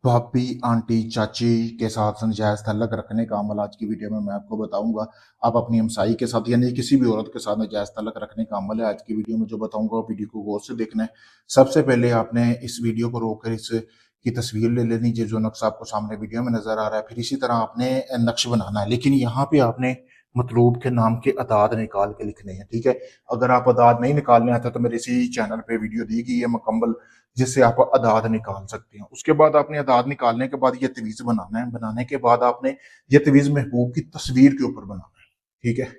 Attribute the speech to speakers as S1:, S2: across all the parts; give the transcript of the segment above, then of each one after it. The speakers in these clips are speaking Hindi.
S1: भाभी, आंटी, चाची के साथ नाजायज़ ताल्लुक़ रखने का अमल आज की वीडियो में मैं आपको बताऊँगा। आप अपनी हमसाई के साथ यानी किसी भी औरत के साथ नाजायज़ ताल्लुक़ रखने का अमल है आज की वीडियो में जो बताऊँगा, वीडियो को गौर से देखना है। सबसे पहले आपने इस वीडियो को रोक कर इसकी तस्वीर ले लेनी है, जो नक्शा आपको सामने वीडियो में नज़र आ रहा है। फिर इसी तरह आपने नक्श बनाना है, लेकिन यहाँ पे आपने मतलूब के नाम के अदाद निकाल के लिखने हैं, ठीक है? अगर आप अदाद नहीं निकालने आता तो मेरे इसी चैनल पे वीडियो दी गई है मुकम्मल, जिससे आप अदाद निकाल सकते हैं। उसके बाद आपने अदाद निकालने के बाद ये तवीज़ बनाना है। बनाने के बाद आपने ये तवीज़ महबूब की तस्वीर के ऊपर बनाना है, ठीक है?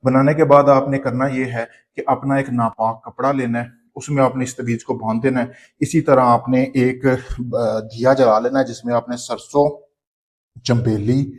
S1: बनाने के बाद आपने करना ये है कि अपना एक नापाक कपड़ा लेना है, उसमें आपने इस तवीज़ को बांध देना है। इसी तरह आपने एक दिया जला लेना है, जिसमें आपने सरसों, चंबेली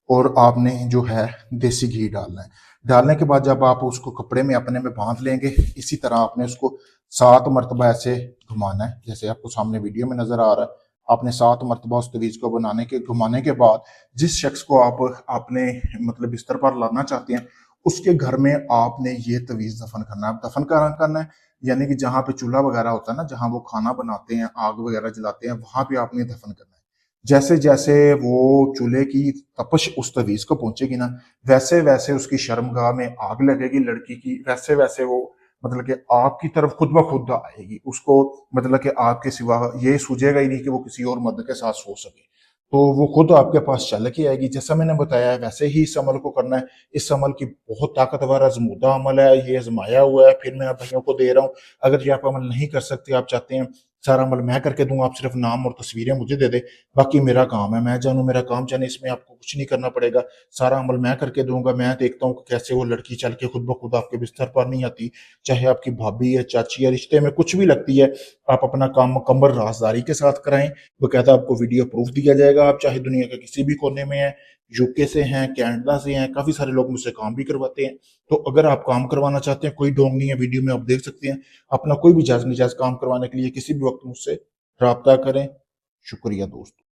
S1: और आपने जो है देसी घी डालना है। डालने के बाद जब आप उसको कपड़े में अपने में बांध लेंगे, इसी तरह आपने उसको 7 मरतबा ऐसे घुमाना है, जैसे आपको सामने वीडियो में नजर आ रहा है। आपने 7 मरतबा उस तवीज को घुमाने के बाद जिस शख्स को आप अपने मतलब बिस्तर पर लाना चाहते हैं, उसके घर में आपने ये तवीज दफन करना है। दफन करना है यानी कि जहां पे चूल्हा वगैरह होता है ना, जहां वो खाना बनाते हैं, आग वगैरह जलाते हैं, वहां पे आपने दफन करना है। जैसे जैसे वो चूल्हे की तपश उस तवीज को पहुंचेगी ना, वैसे वैसे उसकी शर्मगाह में आग लगेगी लड़की की, वैसे वैसे वो मतलब कि आग की तरफ खुद ब खुद आएगी उसको। मतलब कि आग के सिवा ये सूझेगा ही नहीं कि वो किसी और मर्द के साथ सो सके, तो वो खुद आपके पास चल के आएगी। जैसा मैंने बताया है वैसे ही इस अमल को करना है। इस अमल की बहुत ताकतवर आजमूदा अमल है, ये आजमाया हुआ है, फिर मैं भाइयों को दे रहा हूँ। अगर ये आप अमल नहीं कर सकते, आप चाहते हैं सारा अमल मैं करके दूं, आप सिर्फ नाम और तस्वीरें मुझे दे दे, बाकी मेरा काम है, मैं जानू मेरा काम जाने, इसमें आपको कुछ नहीं करना पड़ेगा। सारा अमल मैं करके दूंगा। मैं देखता हूँ कि कैसे वो लड़की चल के खुद ब खुद आपके बिस्तर पर नहीं आती, चाहे आपकी भाभी है, चाची है, रिश्ते में कुछ भी लगती है। आप अपना काम मुकम्मल राजदारी के साथ कराएं, बकायदा आपको वीडियो प्रूफ दिया जाएगा। आप चाहे दुनिया के किसी भी कोने में हैं, यूके से हैं, कनाडा से हैं, काफी सारे लोग मुझसे काम भी करवाते हैं। तो अगर आप काम करवाना चाहते हैं, कोई ढोंग नहीं है, वीडियो में आप देख सकते हैं। अपना कोई भी जायज निजायज काम करवाने के लिए किसी भी वक्त मुझसे राब्ता करें। शुक्रिया दोस्तों।